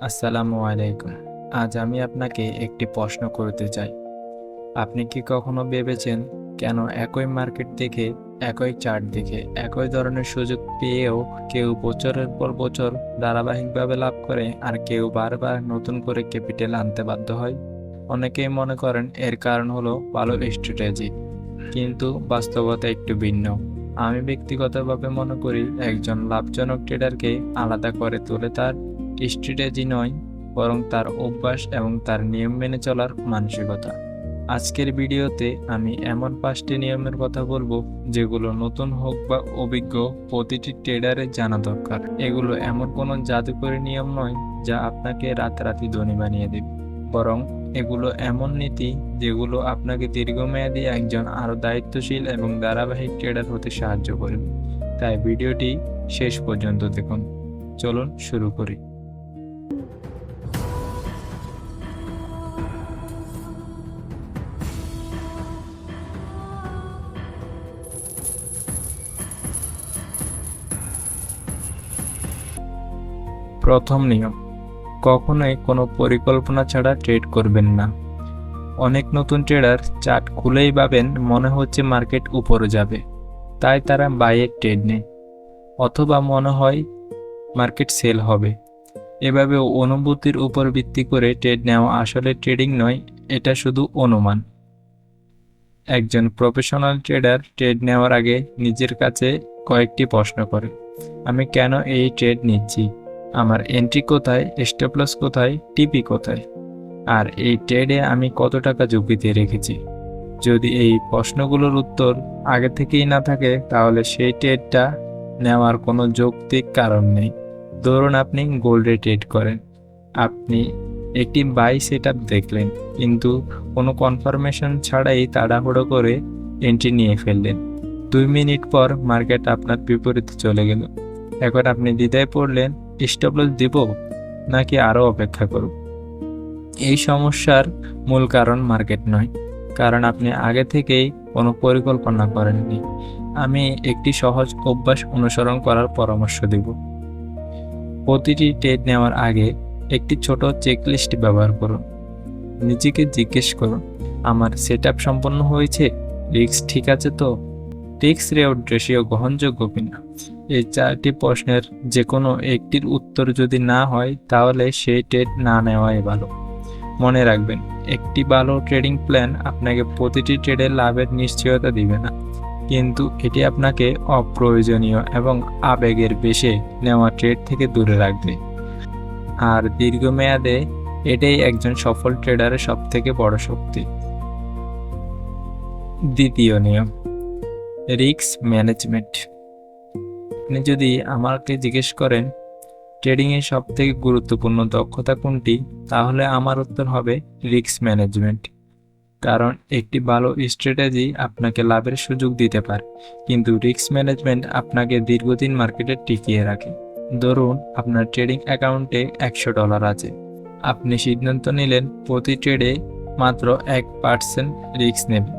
আসসালামু আলাইকুম। আজ আমি আপনাকে একটি প্রশ্ন করতে চাই। আপনি কি কখনো ভেবেছেন কেন একই মার্কেট থেকে, একই চার্ট দেখে, একই ধরনের সুযোগ পেয়েও কেউ বছরের পর বছর ধারাবাহিকভাবে লাভ করে আর কেউ বারবার নতুন করে ক্যাপিটাল আনতে বাধ্য হয়? অনেকেই মনে করেন এর কারণ হলো ভালো স্ট্র্যাটেজি, কিন্তু বাস্তবতা একটু ভিন্ন। আমি ব্যক্তিগতভাবে মনে করি একজন লাভজনক ট্রেডারকে আলাদা করে তোলে তার স্ট্র্যাটেজি নয়, বরং তার অভ্যাস এবং তার নিয়ম মেনে চলার মানসিকতা। আজকের ভিডিওতে আমি এমন 5টি নিয়মের কথা বলবো যেগুলো নতুন হোক বা অভিজ্ঞ প্রতিটি ট্রেডারের জানা দরকার। এগুলো এমন কোনো জাদুকরী নিয়ম নয় যা আপনাকে রাতারাতি ধনী বানিয়ে দেবে, বরং এগুলো এমন নীতি যেগুলো আপনাকে দীর্ঘমেয়াদী একজন আরো দায়িত্বশীল এবং ধারাবাহিক ট্রেডার হতে সাহায্য করবে। তাই ভিডিওটি শেষ পর্যন্ত দেখুন। চলুন শুরু করি। প্রথম নিয়ম: কখনোই কোনো পরিকল্পনা ছাড়া ট্রেড করবেন না। অনেক নতুন ট্রেডার চার্ট খুলেই ভাবেন মনে হচ্ছে মার্কেট উপরে যাবে, তাই তারা বাইয়ের ট্রেড নেয়, অথবা মনে হয় মার্কেট সেল হবে। এভাবে অনুভূতির উপর ভিত্তি করে ট্রেড নেওয়া আসলে ট্রেডিং নয়, এটা শুধু অনুমান। একজন প্রফেশনাল ট্রেডার ট্রেড নেওয়ার আগে নিজের কাছে কয়েকটি প্রশ্ন করে: আমি কেন এই ট্রেড নিচ্ছি? আমার এন্ট্রি কোথায়? স্টপ লস কোথায়? টিপি কোথায়? আর এই ট্রেডে আমি কত টাকা ঝুঁকিতে রেখেছি? যদি এই প্রশ্নগুলোর উত্তর আগে থেকেই না থাকে, তাহলে সেই ট্রেডটা নেওয়ার কোনো যৌক্তিক কারণ নেই। ধরুন আপনি গোল্ডে ট্রেড করেন। আপনি একটি বাই সেটআপ দেখলেন, কিন্তু কোনো কনফার্মেশন ছাড়াই তাড়াহুড়ো করে এন্ট্রি নিয়ে ফেললেন। 2 মিনিট পর মার্কেট আপনার বিপরীতে চলে গেল। এখন আপনি দ্বিধায় পড়লেন, স্টপ লস দিব নাকি আরও অপেক্ষা করব? এই সমস্যার মূল কারণ মার্কেট নয়, কারণ আপনি আগে থেকেই কোনো পরিকল্পনা করেননি। আমি একটি সহজ অভ্যাস অনুসরণ করার পরামর্শ দেব। প্রতিটি ট্রেড নেওয়ার আগে একটি ছোট চেকলিস্ট ব্যবহার করুন। নিজেকে জিজ্ঞেস করুন, আমার সেটআপ সম্পন্ন হয়েছে? রিস্ক ঠিক আছে তো? রিস্ক রেওয়ার্ড রেশিও গ্রহণযোগ্য কিনা? এই 4টি প্রশ্নের যে কোনো একটির উত্তর যদি না হয়, তাহলে সেই ট্রেড না নেওয়াই ভালো। মনে রাখবেন, একটি ভালো ট্রেডিং প্ল্যান আপনাকে প্রতিটি ট্রেডের লাভের নিশ্চয়তা দিবে না, কিন্তু এটি আপনাকে অপ্রয়োজনীয় এবং আবেগের বেশে নেওয়া ট্রেড থেকে দূরে রাখবে। আর দীর্ঘমেয়াদে এটাই একজন সফল ট্রেডারের সবথেকে বড় শক্তি। দ্বিতীয় নিয়ম: রিস্ক ম্যানেজমেন্ট। আপনি যদি আমাকে জিজ্ঞেস করেন ট্রেডিংয়ে সবথেকে গুরুত্বপূর্ণ দক্ষতা কোনটি, তাহলে আমার উত্তর হবে রিস্ক ম্যানেজমেন্ট। কারণ একটি ভালো স্ট্র্যাটেজি আপনাকে লাভের সুযোগ দিতে পারে, কিন্তু রিস্ক ম্যানেজমেন্ট আপনাকে দীর্ঘদিন মার্কেটে টিকিয়ে রাখে। ধরুন আপনার ট্রেডিং অ্যাকাউন্টে $100 আছে। আপনি সিদ্ধান্ত নিলেন প্রতি ট্রেডে মাত্র 1% রিস্ক নেবেন,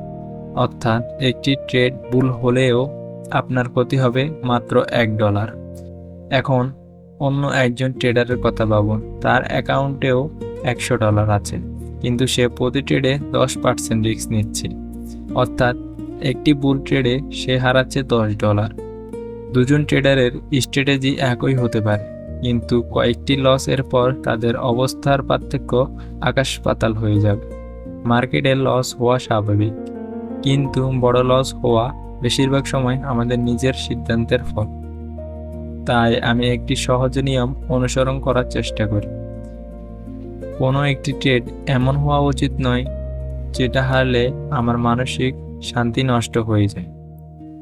অর্থাৎ একটি ট্রেড ভুল হলেও আপনার ক্ষতি হবে মাত্র $1। এখন অন্য একজন ট্রেডারের কথা ভাবুন, তার অ্যাকাউন্টেও $100 আছে, কিন্তু সে প্রতি ট্রেডে 10% রিস্ক নিচ্ছে, অর্থাৎ একটি ভুল ট্রেডে সে হারাচ্ছে $10। দুজন ট্রেডারের স্ট্র্যাটেজি একই হতে পারে, কিন্তু কয়েকটি লসের পর তাদের অবস্থার পার্থক্য আকাশ পাতাল হয়ে যাবে। মার্কেটে লস হওয়া স্বাভাবিক, কিন্তু বড় লস হওয়া বেশিরভাগ সময় আমাদের নিজের সিদ্ধান্তের ফল। তাই আমি একটি সহজ নিয়ম অনুসরণ করার চেষ্টা করি। কোনো একটি ট্রেড এমন হওয়া উচিত নয় যেটা হারলে আমার মানসিক শান্তি নষ্ট হয়ে যায়।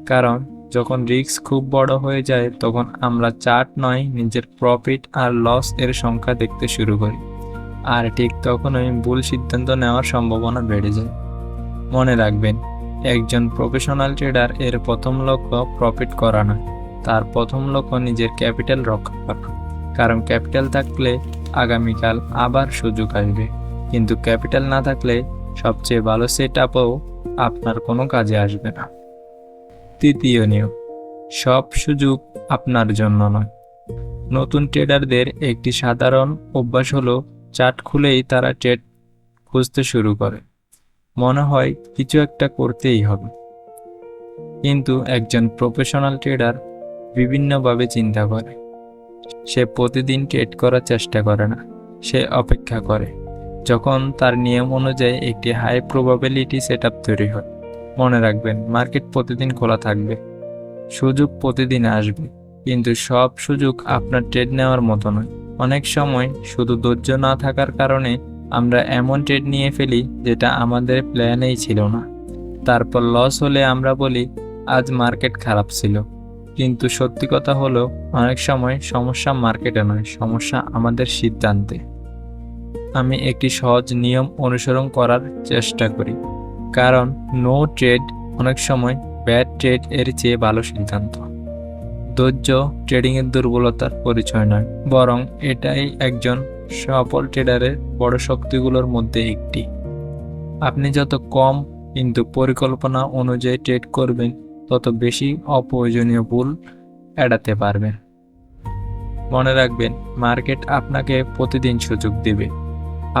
কারণ যখন রিস্ক খুব বড় হয়ে যায়, তখন আমরা চার্ট নয়, নিজের প্রফিট আর লস এর সংখ্যা দেখতে শুরু করি, আর ঠিক তখনই ভুল সিদ্ধান্ত নেওয়ার সম্ভাবনা বেড়ে যায়। মনে রাখবেন, একজন প্রফেশনাল ট্রেডার এর প্রথম লক্ষ্য প্রফিট করা নয়, তার প্রথম লক্ষ্য নিজের ক্যাপিটাল রক্ষা করা। কারণ ক্যাপিটাল থাকলে আগামীকাল আবার সুযোগ আসবে, কিন্তু ক্যাপিটাল না থাকলে সবচেয়ে ভালো সেটআপও আপনার কোনো কাজে আসবে না। তৃতীয় নিয়ম: সব সুযোগ আপনার জন্য নয়। নতুন ট্রেডারদের একটি সাধারণ অভ্যাস হলো চার্ট খুলেই তারা ট্রেড খুঁজতে শুরু করে। মনে হয় কিছু একটা করতেই হবে। কিন্তু একজন প্রফেশনাল ট্রেডার বিভিন্নভাবে চিন্তা করে। সে প্রতিদিন ট্রেড করার চেষ্টা করে না, সে অপেক্ষা করে যখন তার নিয়ম অনুযায়ী একটি হাই প্রবাবিলিটি সেটআপ তৈরি হয়। মনে রাখবেন, মার্কেট প্রতিদিন খোলা থাকবে, সুযোগ প্রতিদিন আসবে, কিন্তু সব সুযোগ আপনার ট্রেড নেওয়ার মতো নয়। অনেক সময় শুধু ধৈর্য না থাকার কারণে আমরা এমন ট্রেড নিয়ে ফেলি যেটা আমাদের প্ল্যানেই ছিল না। তারপর লস হলে আমরা বলি আজ মার্কেট খারাপ ছিল, কিন্তু সত্যি কথা হলো অনেক সময় সমস্যা মার্কেটে নয়, সমস্যা আমাদের সিদ্ধান্তে। আমি একটি সহজ নিয়ম অনুসরণ করার চেষ্টা করি, কারণ নো ট্রেড অনেক সময় ব্যাড ট্রেড এর চেয়ে ভালো সিদ্ধান্ত। ধৈর্য ট্রেডিংয়ের দুর্বলতার পরিচয় নয়, বরং এটাই একজন সফল ট্রেডারের বড় শক্তিগুলোর মধ্যে একটি। আপনি যত কম কিন্তু পরিকল্পনা অনুযায়ী ট্রেড করবেন, তত বেশি অপ্রয়োজনীয় ভুল এড়াতে পারবেন। মনে রাখবেন, মার্কেট আপনাকে প্রতিদিন সুযোগ দেবে।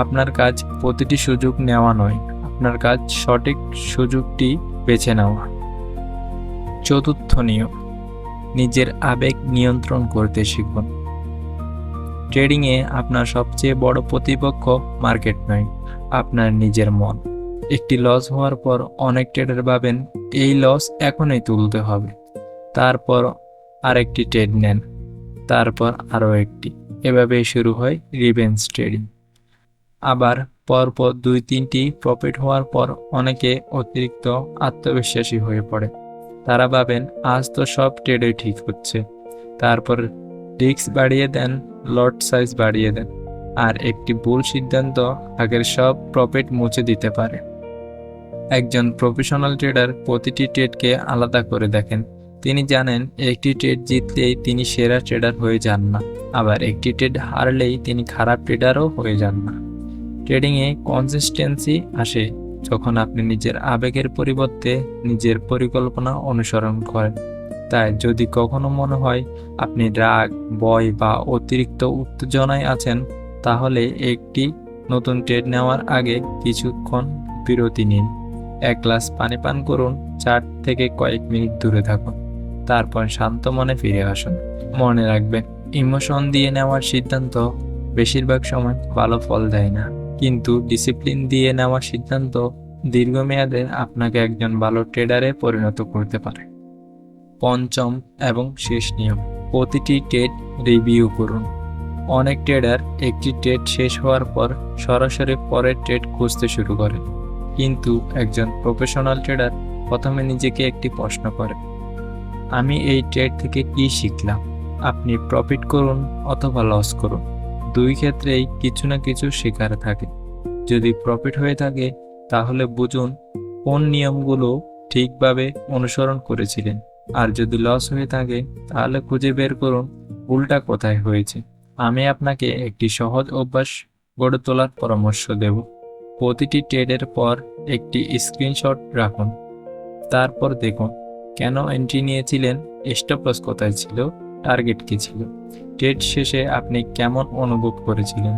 আপনার কাজ প্রতিটি সুযোগ নেওয়া নয়, আপনার কাজ সঠিক সুযোগটি বেছে নেওয়া। চতুর্থ নিয়ম, নিজের আবেগ নিয়ন্ত্রণ করতে শিখুন। ট্রেডিংয়ে আপনার সবচেয়ে বড় প্রতিপক্ষ মার্কেট নয়, আপনার নিজের মন। একটি লস হওয়ার পর অনেক ট্রেডার ভাবেন এই লস এখনই তুলতে হবে, তারপর আরেকটি ট্রেড নেন, তারপর আরও একটি। এভাবেই শুরু হয় রিভেঞ্জ ট্রেডিং। আবার পরপর 2-3টি প্রফিট হওয়ার পর অনেকে অতিরিক্ত আত্মবিশ্বাসী হয়ে পড়ে। তারা ভাবেন আজ তো সব ট্রেডই ঠিক হচ্ছে, তারপর রিস্ক বাড়িয়ে দেন, লট সাইজ বাড়িয়ে দেন, আর একটি ভুল সিদ্ধান্ত আগের সব প্রফিট মুছে দিতে পারে। একজন প্রফেশনাল ট্রেডার প্রতিটি ট্রেডকে আলাদা করে দেখেন। তিনি জানেন একটি ট্রেড জিতলেই তিনি সেরা ট্রেডার হয়ে যান না, আবার একটি ট্রেড হারলেই তিনি খারাপ ট্রেডারও হয়ে যান না। ট্রেডিংয়ে কনসিস্টেন্সি আসে যখন আপনি নিজের আবেগের পরিবর্তে নিজের পরিকল্পনা অনুসরণ করেন। তাই যদি কখনো মনে হয় আপনি রাগ, ভয় বা অতিরিক্ত উত্তেজনায় আছেন, তাহলে একটি নতুন ট্রেড নেওয়ার আগে কিছুক্ষণ বিরতি নিন। এক গ্লাস পানি পান করুন, চার্ট থেকে কয়েক মিনিট দূরে থাকুন, তারপর শান্ত মনে ফিরে আসুন। মনে রাখবেন, ইমোশন দিয়ে নেওয়ার সিদ্ধান্ত বেশিরভাগ সময় ভালো ফল দেয় না, কিন্তু ডিসিপ্লিন দিয়ে নেওয়ার সিদ্ধান্ত দীর্ঘমেয়াদে আপনাকে একজন ভালো ট্রেডারে পরিণত করতে পারে। পঞ্চম এবং শেষ নিয়ম, প্রতিটি ট্রেড রিভিউ করুন। অনেক ট্রেডার একটি ট্রেড শেষ হওয়ার পর সরাসরি পরের ট্রেড খুঁজতে শুরু করে, কিন্তু একজন প্রফেশনাল ট্রেডার প্রথমে নিজেকে একটি প্রশ্ন করে, আমি এই ট্রেড থেকে কি শিখলাম? আপনি প্রফিট করুন অথবা লস করুন, দুই ক্ষেত্রেই কিছু না কিছু শেখার থাকে। যদি প্রফিট হয়ে থাকে তাহলে বুঝুন কোন নিয়মগুলো ঠিকভাবে অনুসরণ করেছিলেন, আর যদি লস হয়ে থাকে তাহলে খুঁজে বের করুন ভুলটা কোথায় হয়েছে। আমি আপনাকে একটি সহজ অভ্যাস গড়ে তোলার পরামর্শ দেব। প্রতিটি ট্রেডের পর একটি স্ক্রিনশট রাখুন, তারপর দেখুন কেন এন্ট্রি নিয়েছিলেন, স্টপ লস কোথায় ছিল, টার্গেট কি ছিল, ট্রেড শেষে আপনি কেমন অনুভব করেছিলেন।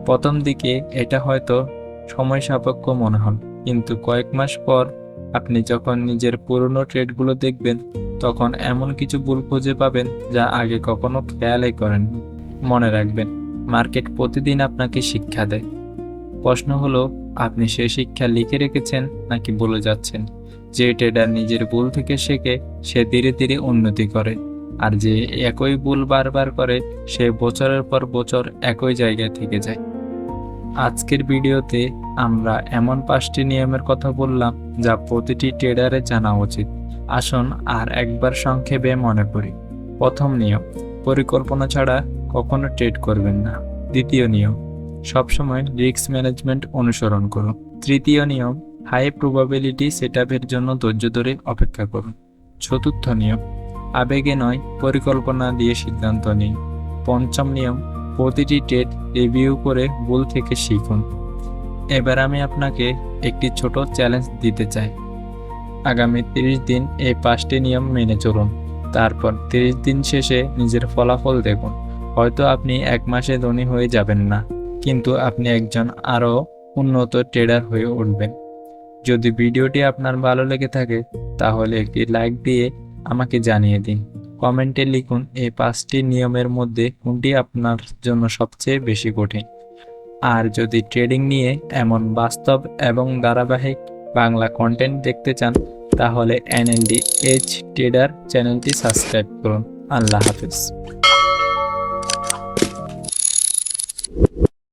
প্রথম দিকে এটা হয়তো সময় সাপেক্ষ মনে হন, কিন্তু কয়েক মাস পর আপনি যখন নিজের পুরনো ট্রেডগুলো দেখবেন, তখন এমন কিছু ভুল খুঁজে পাবেন যা আগে কখনো খেয়ালই করেননি। মনে রাখবেন, মার্কেট প্রতিদিন আপনাকে শিক্ষা দেয়। প্রশ্ন হলো, আপনি সেই শিক্ষা লিখে রেখেছেন নাকি বলে যাচ্ছেন? যে ট্রেডার নিজের ভুল থেকে শেখে সে ধীরে ধীরে উন্নতি করে, আর যে একই ভুল বারবার করে সে বছরের পর বছর একই জায়গায় থেকে যায়। আজকের ভিডিওতে আমরা এমন 5টি নিয়মের কথা বললাম যা প্রতিটি ট্রেডারের জানা উচিত। আসুন আর একবার সংক্ষেপে মনে করি। প্রথম নিয়ম, পরিকল্পনা ছাড়া কখনো ট্রেড করবেন না। দ্বিতীয় নিয়ম, সবসময় রিস্ক ম্যানেজমেন্ট অনুসরণ করুন। তৃতীয় নিয়ম, হাই প্রবাবিলিটি সেটআপের জন্য ধৈর্য ধরে অপেক্ষা করুন। চতুর্থ নিয়ম, আবেগে নয় পরিকল্পনা দিয়ে সিদ্ধান্ত নিন। পঞ্চম নিয়ম, প্রতিটি ট্রেড রিভিউ করে ভুল থেকে শিখুন। এবার আমি আপনাকে একটি ছোট চ্যালেঞ্জ দিতে চাই। আগামী 30 দিন এই 5টি নিয়ম মেনে চলুন, তারপর 30 দিন শেষে নিজের ফলাফল দেখুন। হয়তো আপনি 1 মাসে ধনী হয়ে যাবেন না, কিন্তু আপনি একজন আরও উন্নত ট্রেডার হয়ে উঠবেন। যদি ভিডিওটি আপনার ভালো লেগে থাকে তাহলে একটি লাইক দিয়ে আমাকে জানিয়ে দিন। কমেন্টে লিখুন এই 5টি নিয়মের মধ্যে কোনটি আপনার জন্য সবচেয়ে বেশি কঠিন। আর যদি ট্রেডিং নিয়ে এমন বাস্তব এবং ধারাবাহিক বাংলা কন্টেন্ট দেখতে চান তাহলে এনএলডি এজ ট্রেডার চ্যানেলটি সাবস্ক্রাইব করুন। আল্লাহ হাফেজ।